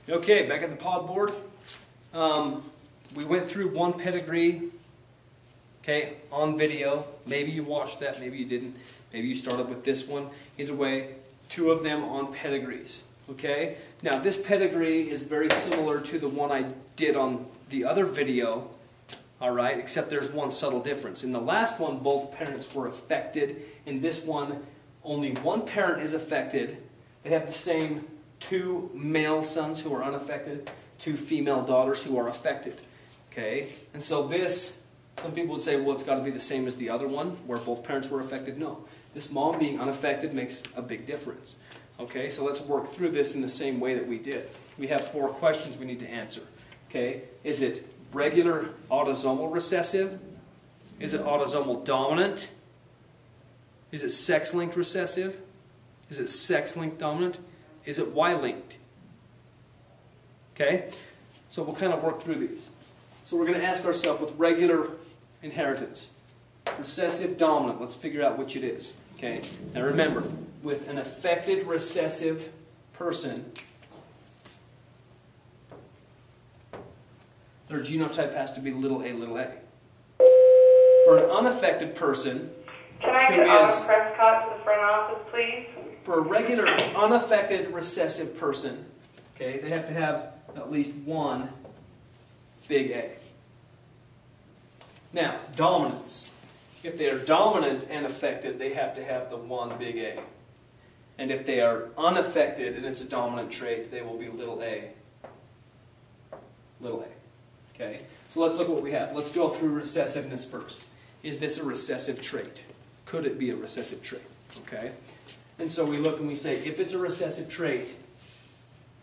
Okay, back at the pod board. We went through one pedigree, okay, on video. Maybe you watched that, maybe you didn't. Maybe you started with this one. Either way, two of them on pedigrees, okay? Now, this pedigree is very similar to the one I did on the other video, all right, except there's one subtle difference. In the last one, both parents were affected. In this one, only one parent is affected. They have the same two male sons who are unaffected, two female daughters who are affected. Okay? And so this, some people would say, well, it's got to be the same as the other one, where both parents were affected. No. This mom being unaffected makes a big difference. Okay? So let's work through this in the same way that we did. We have 4 questions we need to answer. Okay? Is it regular autosomal recessive? Is it autosomal dominant? Is it sex-linked recessive? Is it sex-linked dominant? Is it Y-linked? Okay? So we'll kind of work through these. So we're going to ask ourselves with regular inheritance. Recessive dominant. Let's figure out which it is. Okay? Now remember, with an affected recessive person, their genotype has to be little a, little a. For an unaffected person, can I get Autumn Prescott to the front office, please? For a regular unaffected recessive person, okay, they have to have at least one big A. Now, dominance. If they are dominant and affected, they have to have the one big A. And if they are unaffected and it's a dominant trait, they will be little a. Little a. Okay? So let's look at what we have. Let's go through recessiveness first. Is this a recessive trait? Could it be a recessive trait? Okay? And so we look and we say, if it's a recessive trait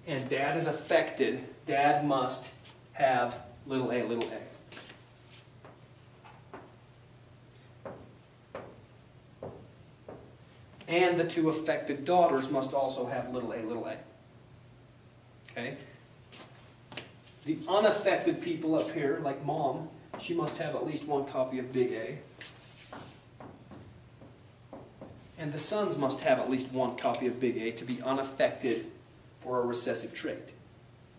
and dad is affected, dad must have little a, little a. And the two affected daughters must also have little a, little a. Okay? The unaffected people up here, like mom, she must have at least one copy of big A. And the sons must have at least one copy of big A to be unaffected for a recessive trait.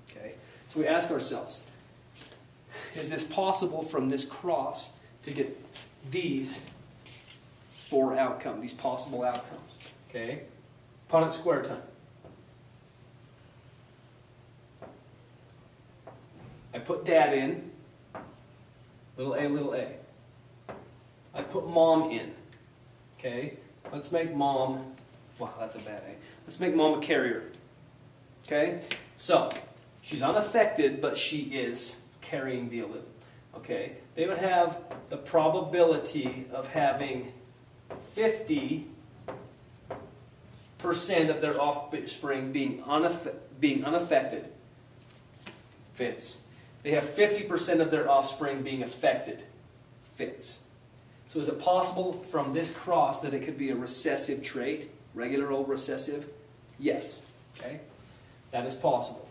Okay? So we ask ourselves, is this possible from this cross to get these 4 outcomes, these possible outcomes? Okay? Punnett square time. I put dad in, little a, little a. I put mom in. Okay? Let's make mom, wow, that's a bad A. Let's make mom a carrier. Okay? So, she's unaffected, but she is carrying the allele. Okay? They would have the probability of having 50% of their offspring being unaffected. Fits. They have 50% of their offspring being affected. Fits. So is it possible from this cross that it could be a recessive trait? Regular old recessive? Yes. Okay? That is possible.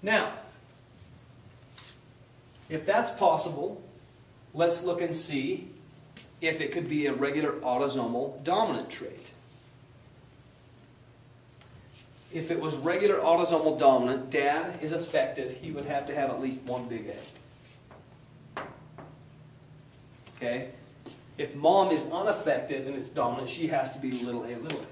Now, if that's possible, let's look and see if it could be a regular autosomal dominant trait. If it was regular autosomal dominant, dad is affected, he would have to have at least one big A. Okay? If mom is unaffected and it's dominant, she has to be little a, little a.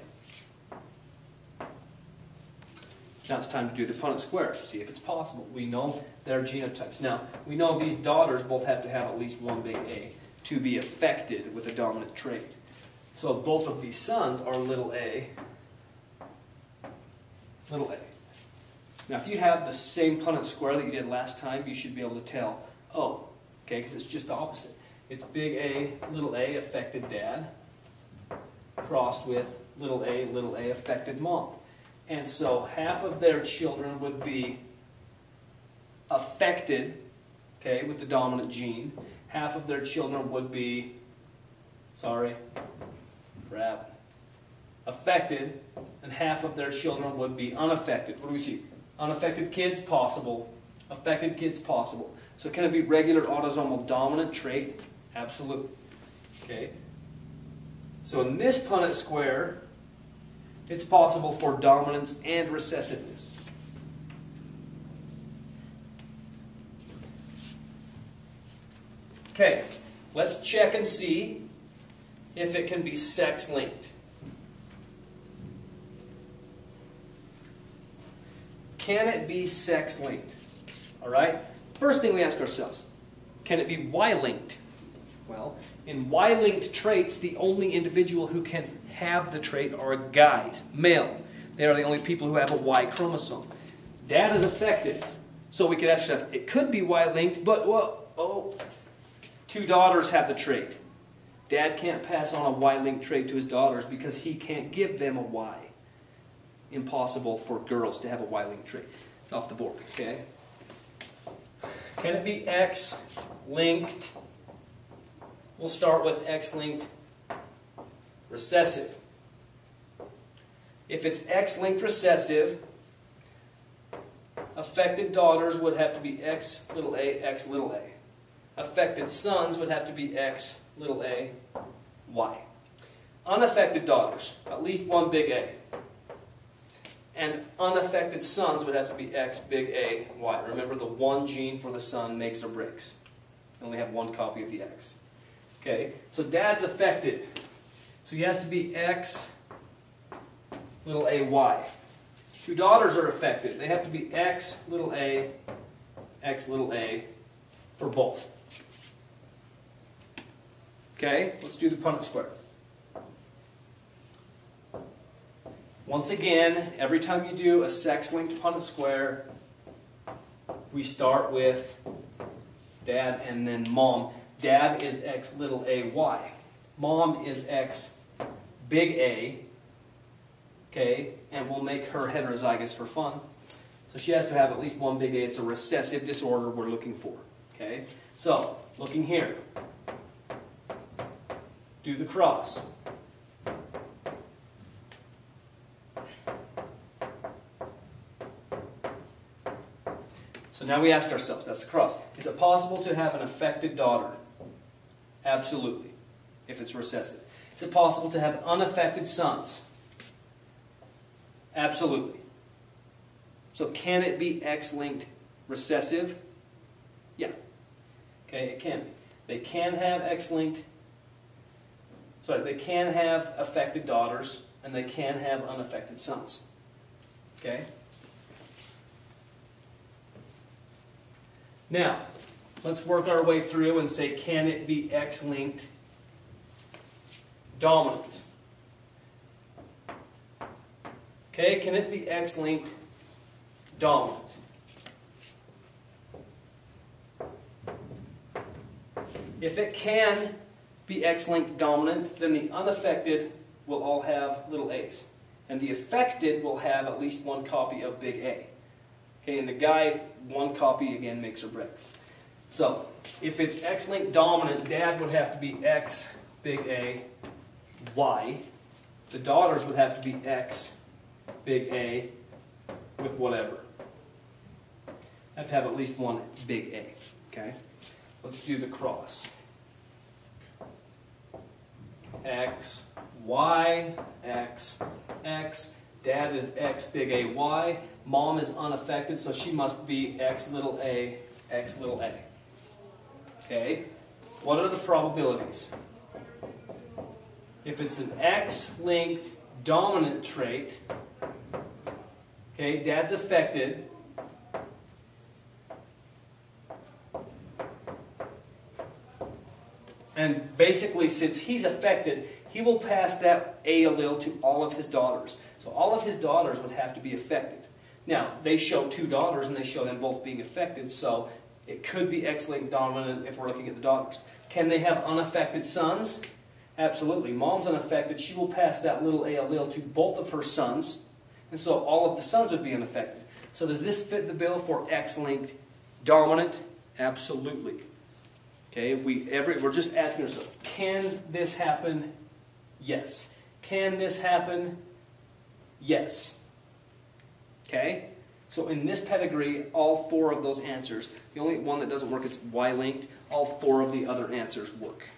Now it's time to do the Punnett square, see if it's possible. We know their genotypes. Now, we know these daughters both have to have at least one big A to be affected with a dominant trait. So both of these sons are little a, little a. Now if you have the same Punnett square that you did last time, you should be able to tell, oh, okay, because it's just the opposite. It's big A, little a, affected dad, crossed with little a, affected mom. And so half of their children would be affected, okay, with the dominant gene. Half of their children would be, affected, and half of their children would be unaffected. What do we see? Unaffected kids, possible. Affected kids, possible. So can it be regular autosomal dominant trait? Absolutely. Okay. So in this Punnett square, it's possible for dominance and recessiveness. Okay, let's check and see if it can be sex-linked. Can it be sex-linked? All right? First thing we ask ourselves, can it be Y-linked? Well, in Y-linked traits, the only individual who can have the trait are guys, male. They are the only people who have a Y chromosome. Dad is affected. So we could ask ourselves, it could be Y-linked, but, well, oh, 2 daughters have the trait. Dad can't pass on a Y-linked trait to his daughters because he can't give them a Y. Impossible for girls to have a Y-linked trait. It's off the board, okay? Can it be X-linked? We'll start with X-linked recessive. If it's X-linked recessive, affected daughters would have to be X little a, X little a. Affected sons would have to be X little a, Y. Unaffected daughters, at least one big A. And unaffected sons would have to be X big A, Y. Remember, the one gene for the son makes or breaks. You only have one copy of the X. Okay, so dad's affected. So he has to be X little a, Y. 2 daughters are affected. They have to be X little a, X little a for both. Okay, let's do the Punnett square. Once again, every time you do a sex-linked Punnett square, we start with dad and then mom. Dad is X little a, Y. Mom is X big A. Okay, and we'll make her heterozygous for fun. So she has to have at least one big A. It's a recessive disorder we're looking for. Okay, so looking here, do the cross. So now we ask ourselves, that's the cross, is it possible to have an affected daughter? Absolutely, if it's recessive. Is it possible to have unaffected sons? Absolutely. So can it be X-linked recessive? Yeah. Okay, it can be. They can have X-linked, they can have affected daughters, and they can have unaffected sons. Okay? Now, let's work our way through and say, can it be X-linked dominant? Okay, can it be X-linked dominant? If it can be X-linked dominant, then the unaffected will all have little a's. And the affected will have at least one copy of big A. Okay, and the guy, one copy again makes or breaks. So, if it's X-linked dominant, dad would have to be X big A, Y. The daughters would have to be X big A with whatever. Have to have at least one big A. Okay? Let's do the cross. X, Y, X, X. Dad is X big A, Y. Mom is unaffected, so she must be X little a, X little a. Okay? What are the probabilities? If it's an X-linked dominant trait, okay, dad's affected, and basically, since he's affected, he will pass that A allele to all of his daughters. So all of his daughters would have to be affected. Now, they show 2 daughters, and they show them both being affected, so it could be X-linked dominant if we're looking at the daughters. Can they have unaffected sons? Absolutely. Mom's unaffected. She will pass that little A allele to both of her sons, and so all of the sons would be unaffected. So does this fit the bill for X-linked dominant? Absolutely. Okay, we're just asking ourselves, can this happen? Yes. Can this happen? Yes. Okay? So in this pedigree, all 4 of those answers, the only one that doesn't work is Y-linked, all 4 of the other answers work.